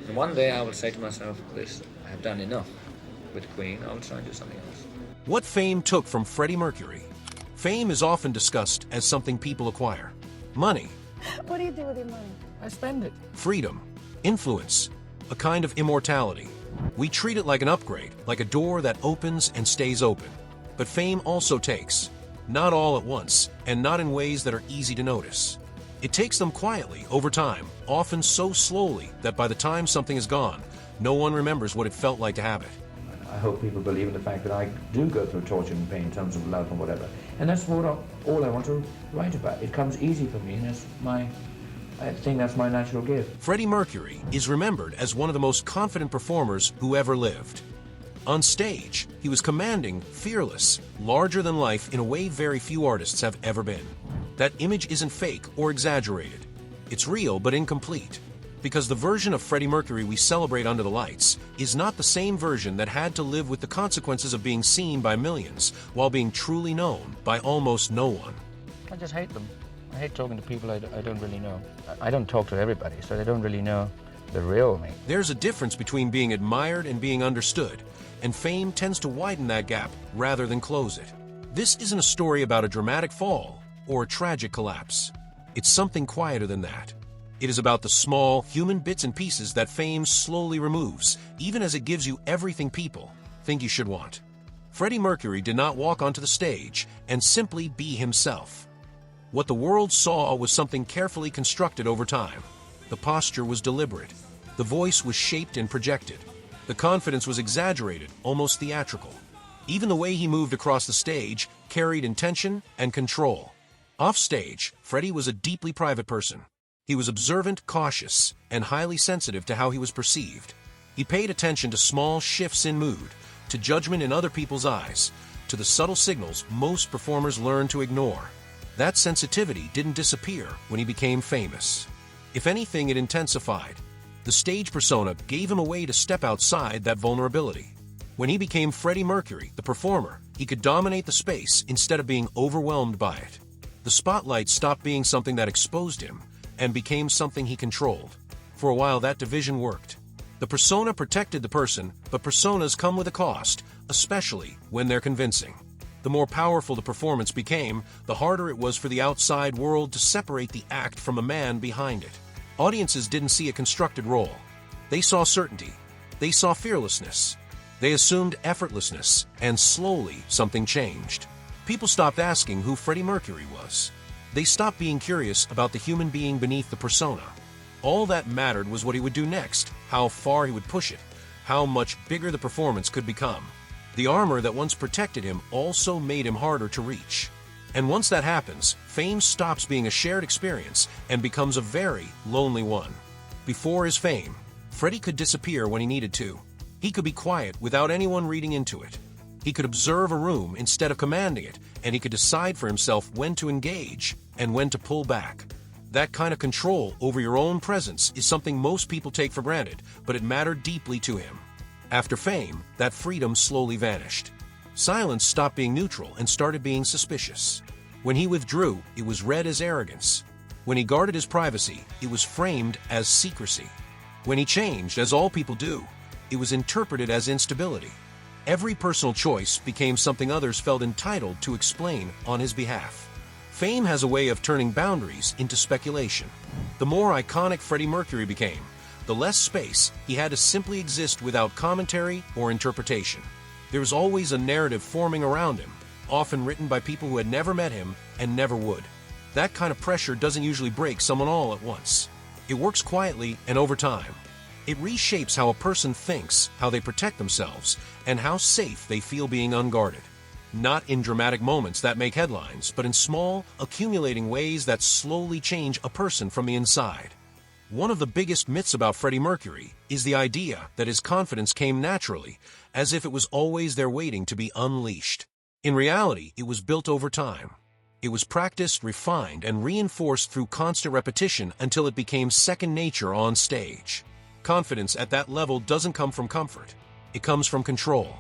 And one day I will say to myself, this, I have done enough with Queen, I will try and do something else. What fame took from Freddie Mercury? Fame is often discussed as something people acquire. Money. What do you do with your money? I spend it. Freedom. Influence. A kind of immortality. We treat it like an upgrade, like a door that opens and stays open. But fame also takes. Not all at once, and not in ways that are easy to notice. It takes them quietly, over time, often so slowly that by the time something is gone, no one remembers what it felt like to have it. I hope people believe in the fact that I do go through torture and pain in terms of love and whatever. And that's all I want to write about. It comes easy for me, and I think that's my natural gift. Freddie Mercury is remembered as one of the most confident performers who ever lived. On stage, he was commanding, fearless, larger than life in a way very few artists have ever been. That image isn't fake or exaggerated. It's real but incomplete. Because the version of Freddie Mercury we celebrate under the lights is not the same version that had to live with the consequences of being seen by millions while being truly known by almost no one. I just hate them. I hate talking to people I don't really know. I don't talk to everybody, so they don't really know the real me. There's a difference between being admired and being understood, and fame tends to widen that gap rather than close it. This isn't a story about a dramatic fall or a tragic collapse. It's something quieter than that. It is about the small, human bits and pieces that fame slowly removes, even as it gives you everything people think you should want. Freddie Mercury did not walk onto the stage and simply be himself. What the world saw was something carefully constructed over time. The posture was deliberate. The voice was shaped and projected. The confidence was exaggerated, almost theatrical. Even the way he moved across the stage carried intention and control. Off stage, Freddie was a deeply private person. He was observant, cautious, and highly sensitive to how he was perceived. He paid attention to small shifts in mood, to judgment in other people's eyes, to the subtle signals most performers learn to ignore. That sensitivity didn't disappear when he became famous. If anything, it intensified. The stage persona gave him a way to step outside that vulnerability. When he became Freddie Mercury, the performer, he could dominate the space instead of being overwhelmed by it. The spotlight stopped being something that exposed him and became something he controlled. For a while, that division worked. The persona protected the person, but personas come with a cost, especially when they're convincing. The more powerful the performance became, the harder it was for the outside world to separate the act from a man behind it. Audiences didn't see a constructed role. They saw certainty. They saw fearlessness. They assumed effortlessness, and slowly something changed. People stopped asking who Freddie Mercury was. They stopped being curious about the human being beneath the persona. All that mattered was what he would do next, how far he would push it, how much bigger the performance could become. The armor that once protected him also made him harder to reach. And once that happens, fame stops being a shared experience and becomes a very lonely one. Before his fame, Freddie could disappear when he needed to. He could be quiet without anyone reading into it. He could observe a room instead of commanding it, and he could decide for himself when to engage and when to pull back. That kind of control over your own presence is something most people take for granted, but it mattered deeply to him. After fame, that freedom slowly vanished. Silence stopped being neutral and started being suspicious. When he withdrew, it was read as arrogance. When he guarded his privacy, it was framed as secrecy. When he changed, as all people do, it was interpreted as instability. Every personal choice became something others felt entitled to explain on his behalf. Fame has a way of turning boundaries into speculation. The more iconic Freddie Mercury became, the less space he had to simply exist without commentary or interpretation. There was always a narrative forming around him, often written by people who had never met him and never would. That kind of pressure doesn't usually break someone all at once. It works quietly and over time. It reshapes how a person thinks, how they protect themselves, and how safe they feel being unguarded. Not in dramatic moments that make headlines, but in small, accumulating ways that slowly change a person from the inside. One of the biggest myths about Freddie Mercury is the idea that his confidence came naturally, as if it was always there waiting to be unleashed. In reality, it was built over time. It was practiced, refined, and reinforced through constant repetition until it became second nature on stage. Confidence at that level doesn't come from comfort. It comes from control.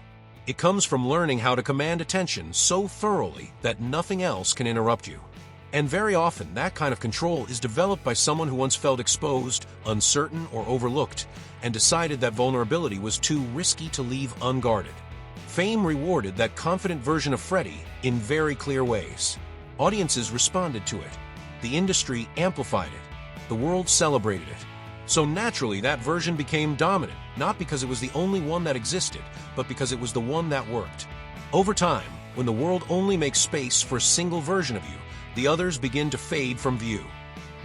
It comes from learning how to command attention so thoroughly that nothing else can interrupt you. And very often, that kind of control is developed by someone who once felt exposed, uncertain, or overlooked, and decided that vulnerability was too risky to leave unguarded. Fame rewarded that confident version of Freddie in very clear ways. Audiences responded to it. The industry amplified it. The world celebrated it. So naturally, that version became dominant, not because it was the only one that existed, but because it was the one that worked. Over time, when the world only makes space for a single version of you, the others begin to fade from view.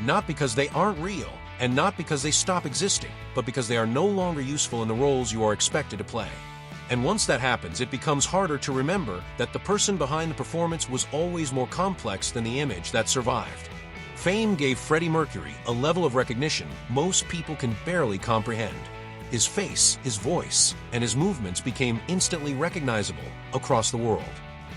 Not because they aren't real, and not because they stop existing, but because they are no longer useful in the roles you are expected to play. And once that happens, it becomes harder to remember that the person behind the performance was always more complex than the image that survived. Fame gave Freddie Mercury a level of recognition most people can barely comprehend. His face, his voice, and his movements became instantly recognizable across the world.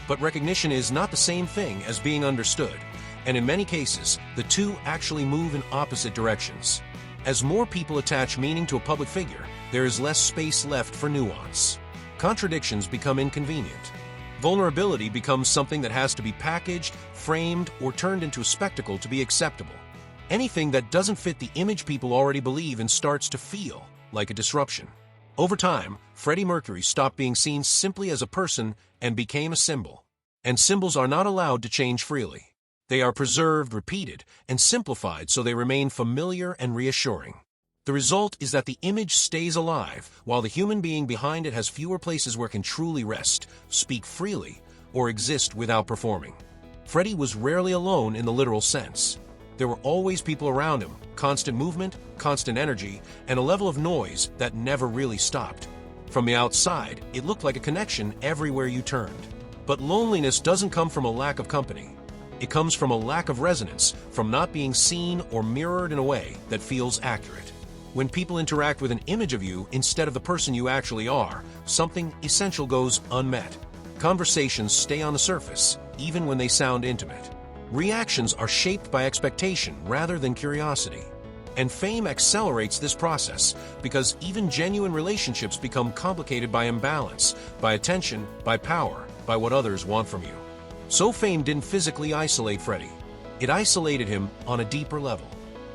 But recognition is not the same thing as being understood, and in many cases, the two actually move in opposite directions. As more people attach meaning to a public figure, there is less space left for nuance. Contradictions become inconvenient. Vulnerability becomes something that has to be packaged, framed, or turned into a spectacle to be acceptable. Anything that doesn't fit the image people already believe in starts to feel like a disruption. Over time, Freddie Mercury stopped being seen simply as a person and became a symbol. And symbols are not allowed to change freely. They are preserved, repeated, and simplified so they remain familiar and reassuring. The result is that the image stays alive, while the human being behind it has fewer places where it can truly rest, speak freely, or exist without performing. Freddie was rarely alone in the literal sense. There were always people around him, constant movement, constant energy, and a level of noise that never really stopped. From the outside, it looked like a connection everywhere you turned. But loneliness doesn't come from a lack of company. It comes from a lack of resonance, from not being seen or mirrored in a way that feels accurate. When people interact with an image of you instead of the person you actually are, something essential goes unmet. Conversations stay on the surface, even when they sound intimate. Reactions are shaped by expectation rather than curiosity. And fame accelerates this process because even genuine relationships become complicated by imbalance, by attention, by power, by what others want from you. So fame didn't physically isolate Freddie. It isolated him on a deeper level.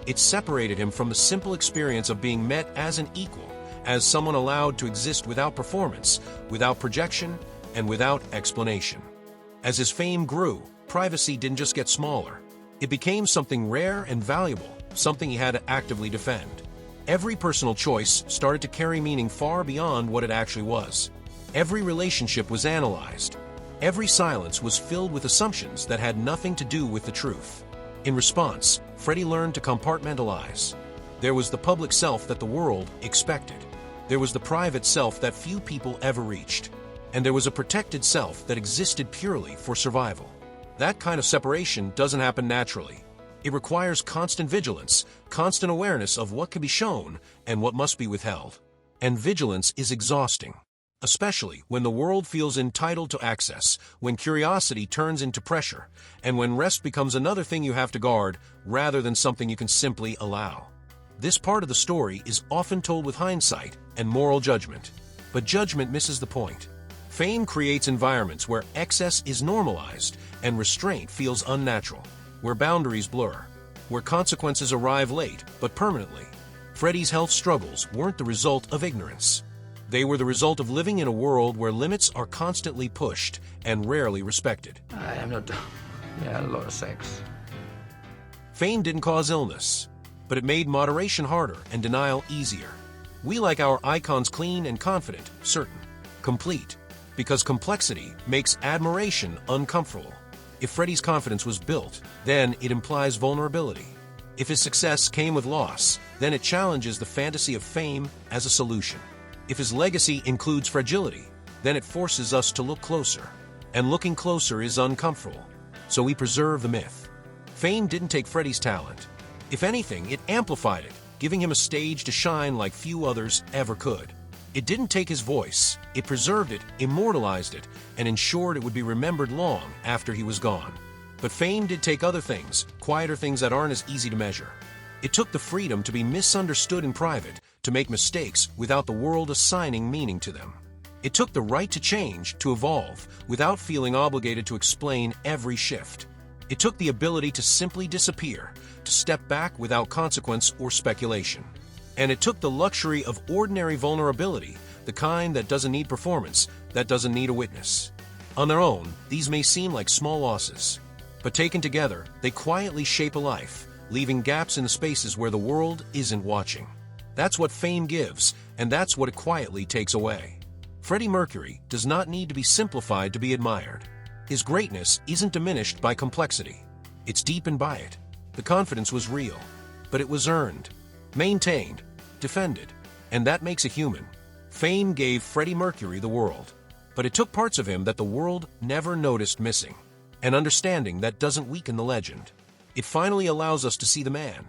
It separated him from the simple experience of being met as an equal, as someone allowed to exist without performance, without projection, and without explanation. As his fame grew, privacy didn't just get smaller. It became something rare and valuable, something he had to actively defend. Every personal choice started to carry meaning far beyond what it actually was. Every relationship was analyzed. Every silence was filled with assumptions that had nothing to do with the truth. In response, Freddie learned to compartmentalize. There was the public self that the world expected. There was the private self that few people ever reached. And there was a protected self that existed purely for survival. That kind of separation doesn't happen naturally. It requires constant vigilance, constant awareness of what can be shown and what must be withheld. And vigilance is exhausting, especially when the world feels entitled to access, when curiosity turns into pressure, and when rest becomes another thing you have to guard rather than something you can simply allow. This part of the story is often told with hindsight and moral judgment, but judgment misses the point. Fame creates environments where excess is normalized and restraint feels unnatural, where boundaries blur, where consequences arrive late but permanently. Freddie's health struggles weren't the result of ignorance. They were the result of living in a world where limits are constantly pushed and rarely respected. I am not. Yeah, a lot of sex. Fame didn't cause illness, but it made moderation harder and denial easier. We like our icons clean and confident, certain, complete, because complexity makes admiration uncomfortable. If Freddie's confidence was built, then it implies vulnerability. If his success came with loss, then it challenges the fantasy of fame as a solution. If his legacy includes fragility, then it forces us to look closer. And looking closer is uncomfortable. So we preserve the myth. Fame didn't take Freddie's talent. If anything, it amplified it, giving him a stage to shine like few others ever could. It didn't take his voice. It preserved it, immortalized it, and ensured it would be remembered long after he was gone. But fame did take other things, quieter things that aren't as easy to measure. It took the freedom to be misunderstood in private, to make mistakes without the world assigning meaning to them. It took the right to change, to evolve, without feeling obligated to explain every shift. It took the ability to simply disappear, to step back without consequence or speculation. And it took the luxury of ordinary vulnerability, the kind that doesn't need performance, that doesn't need a witness. On their own, these may seem like small losses, but taken together, they quietly shape a life, leaving gaps in the spaces where the world isn't watching. That's what fame gives, and that's what it quietly takes away. Freddie Mercury does not need to be simplified to be admired. His greatness isn't diminished by complexity. It's deepened by it. The confidence was real, but it was earned, maintained, defended, and that makes a human. Fame gave Freddie Mercury the world, but it took parts of him that the world never noticed missing. An understanding that doesn't weaken the legend. It finally allows us to see the man,